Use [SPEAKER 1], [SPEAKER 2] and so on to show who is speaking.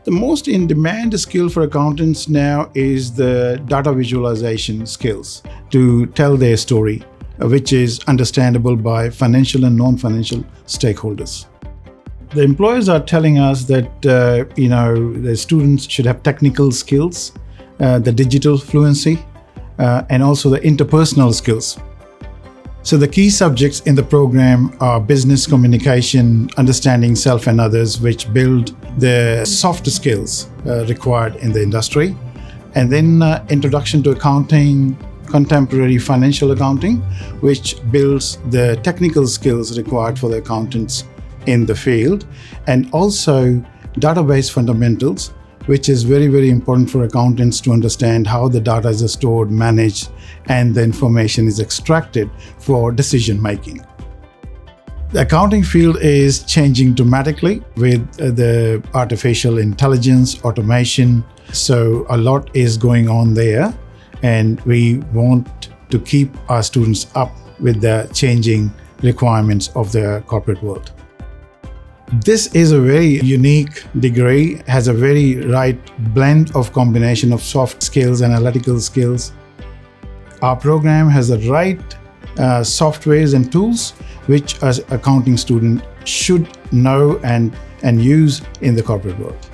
[SPEAKER 1] The most in-demand skill for accountants now is the data visualization skills to tell their story, which is understandable by financial and non-financial stakeholders. The employers are telling us that the students should have technical skills, the digital fluency, and also the interpersonal skills. So the key subjects in the program are business communication, understanding self and others, which build the soft skills required in the industry, and then introduction to accounting, contemporary financial accounting, which builds the technical skills required for the accountants in the field, and also database fundamentals, which is very, very important for accountants to understand how the data is stored, managed, and the information is extracted for decision making. The accounting field is changing dramatically with the artificial intelligence, automation. So a lot is going on there, and we want to keep our students up with the changing requirements of the corporate world. This is a very unique degree, has a very right blend of combination of soft skills and analytical skills. Our program has the right softwares and tools which an accounting student should know and use in the corporate world.